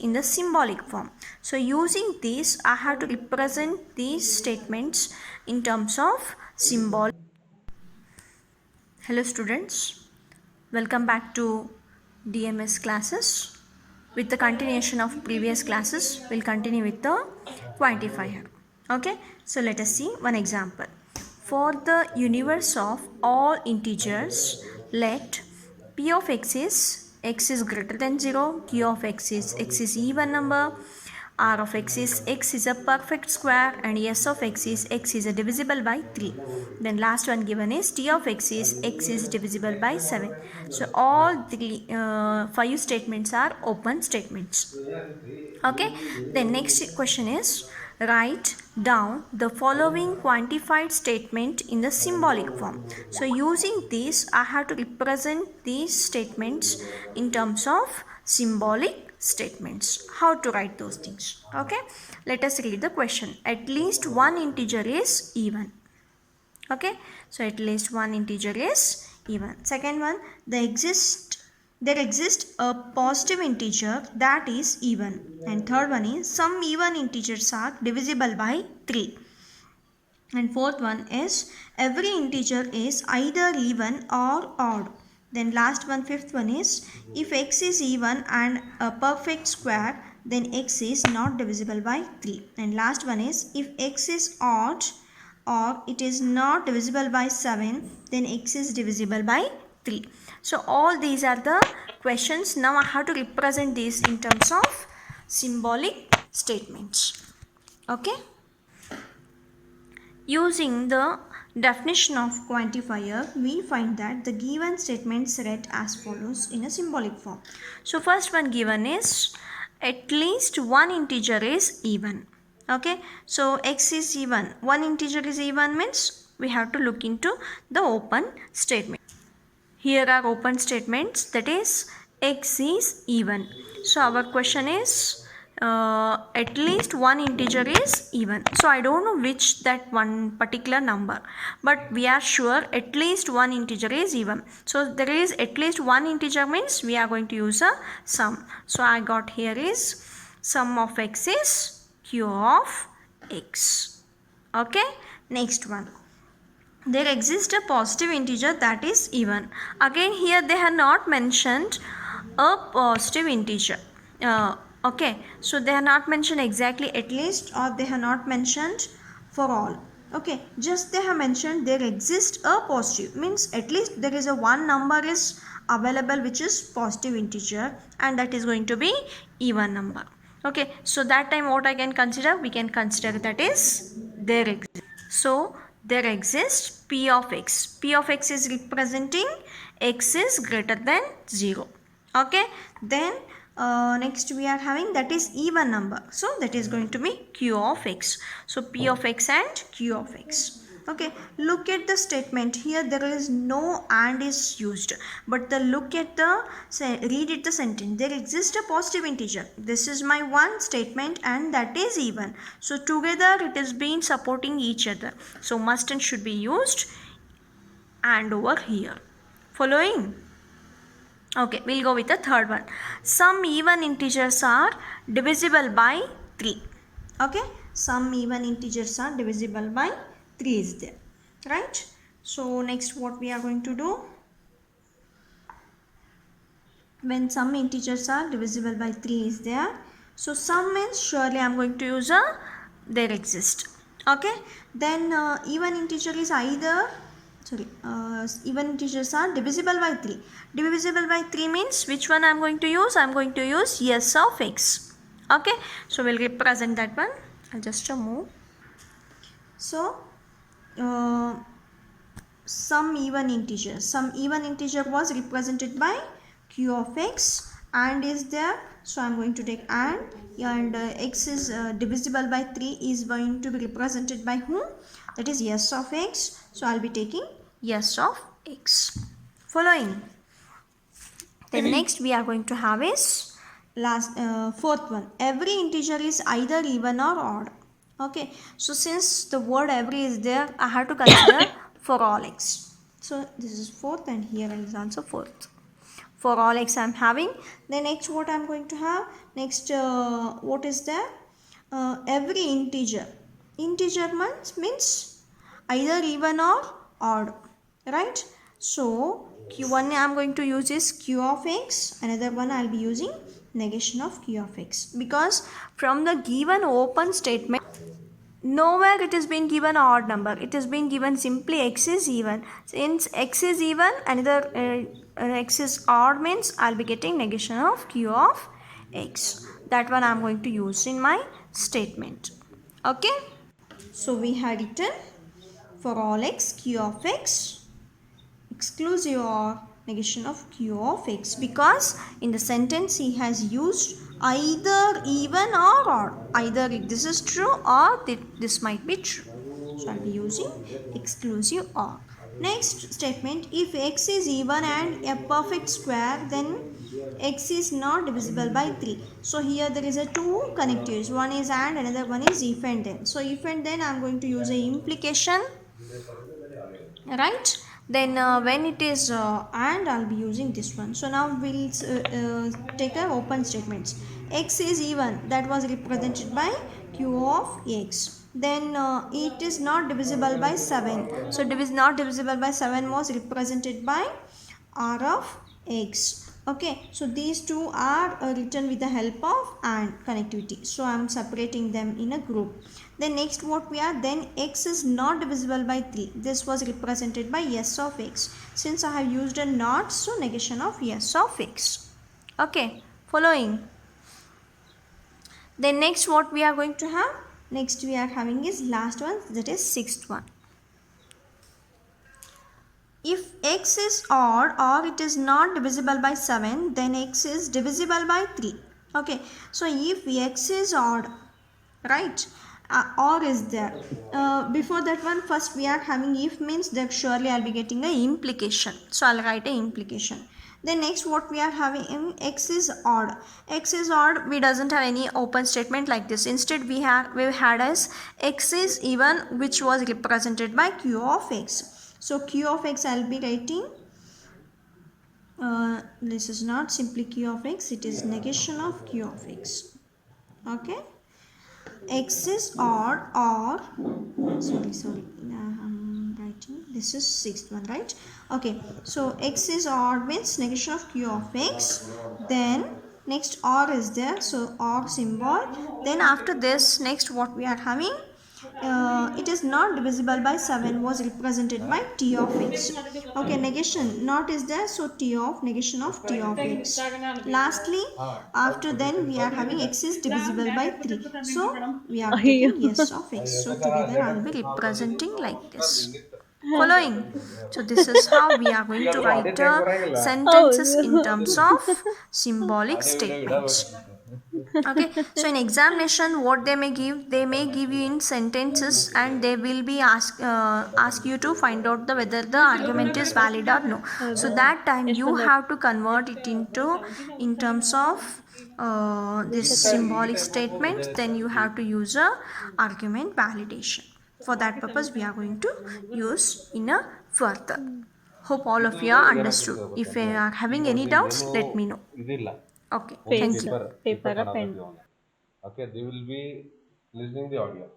in the symbolic form. So using this, I have to represent these statements in terms of symbol. Hello students, welcome back to DMS classes. With the continuation of previous classes, we'll continue with the quantifier. Okay, so let us see one example. For the universe of all integers, let P of x is greater than 0, Q of x is even number, R of x is a perfect square, and S of x is a divisible by 3. Then last one given is T of x is divisible by 7. So all the 5 statements are open statements. Okay, then next question is write down the following quantified statement in the symbolic form. So using this, I have to represent these statements in terms of symbolic statements. How to write those things? Okay, let us read the question. At least one integer is even. Okay, so at least one integer is even. Second one, there exists a positive integer that is even. And third one is some even integers are divisible by 3. And fourth one is every integer is either even or odd. Then last one, fifth one is if x is even and a perfect square, then x is not divisible by 3. And last one is if x is odd or it is not divisible by 7, then x is divisible by 3. So all these are the questions. Now I have to represent these in terms of symbolic statements. Okay. Using the definition of quantifier, we find that the given statements read as follows in a symbolic form. So first one given is at least one integer is even. Okay, so x is even, one integer is even means we have to look into the open statement. Here are open statements, that is x is even. So our question is at least one integer is even. So I don't know which that one particular number, but we are sure at least one integer is even. So there is at least one integer means we are going to use a sum. So I got here is sum of x is q of x. Okay, next one. There exists a positive integer that is even. Again here they have not mentioned a positive integer. Okay, so they have not mentioned exactly at least, or they have not mentioned for all. Okay, just they have mentioned there exists a positive, means at least there is a one number is available which is positive integer, and that is going to be even number. Okay, so that time what I can consider, we can consider that is there exists. So there exists P of x. P of x is representing x is greater than 0. Okay, then next we are having that is even number. So that is going to be q of x. So P of x and q of x. Okay, look at the statement here. There is no and is used, but the look at the read it the sentence. There exists a positive integer. This is my one statement and that is even. So together it is being supporting each other. So must and should be used and over here. Following? Okay, we'll go with the third one. Some even integers are divisible by 3. Okay, some even integers are divisible by 3 is there, right? So next what we are going to do, when some integers are divisible by 3 is there, so sum means surely I am going to use a there exist. Okay, then even integer is either even integers are divisible by 3. Divisible by 3 means which one I am going to use? I am going to use s of x. Okay, so we'll represent that one. I'll just move. So some even integer was represented by q of x and is there. So I am going to take and x is divisible by 3 is going to be represented by whom? That is s of x. So I'll be taking s of x. Following. Then next we are going to have is fourth one. Every integer is either even or odd. Okay, so since the word every is there, I have to consider for all x. So this is fourth and here is also fourth. For all x I'm having. Then next what I'm going to have, next what is there, every integer. Integer means either even or odd, right? So q1 I'm going to use is q of x, another one I'll be using negation of q of x, because from the given open statement nowhere it has been given odd number, it has been given simply x is even. Since x is even, another x is odd means I'll be getting negation of q of x. That one I'm going to use in my statement. Okay, so we have written for all x q of x exclusive or negation of q of x, because in the sentence he has used either even or odd, either this is true or this might be true, so I'll be using exclusive or. Next statement, if x is even and a perfect square, then x is not divisible by 3. So here there is a two connectives, one is and, another one is if and then. So if and then I'm going to use a implication, right? Then when it is and, I'll be using this one. So now we'll take a open statements. X is even, that was represented by q of x. Then it is not divisible by 7, so not divisible by 7 was represented by r of x. Okay, so these two are written with the help of and connectivity, so I'm separating them in a group. Then next what we are, then x is not divisible by 3, this was represented by s of x. Since I have used a not, so negation of s of x. Okay, following. Then next what we are going to have, next we are having is last one, that is sixth one. If x is odd or it is not divisible by 7, then x is divisible by 3. Okay, so if x is odd, right, or is there, before that one first we are having if means that surely I'll be getting a implication, so I'll write a implication. Then next what we are having in x is odd. X is odd, we doesn't have any open statement like this. Instead we had as x is even, which was represented by q of x. So q of x I'll be writing, this is not simply q of x, it is negation of q of x. Okay, x is odd or sorry I'm writing, this is sixth one, right? Okay, so x is odd means negation of q of x. Then next or is there, so or symbol. Then after this next what we are having, it is not divisible by 7 was represented by t of x. Okay, negation not is there, so t of negation of t of x. Lastly, after then we are having x is divisible by 3, so we are getting yes of x. So together I will be representing like this. Following. So this is how we are going to write sentences in terms of symbolic statements. Okay, so in examination what they may give you in sentences, and they will be ask you to find out whether the argument is valid or no. So that time you have to convert it into in terms of this symbolic statement, then you have to use a argument validation. For that purpose we are going to use in a further. Hope all of you are understood. If you are having any doubts, let me know. Okay, thank you. paper pen. Okay, they will be listening the audio.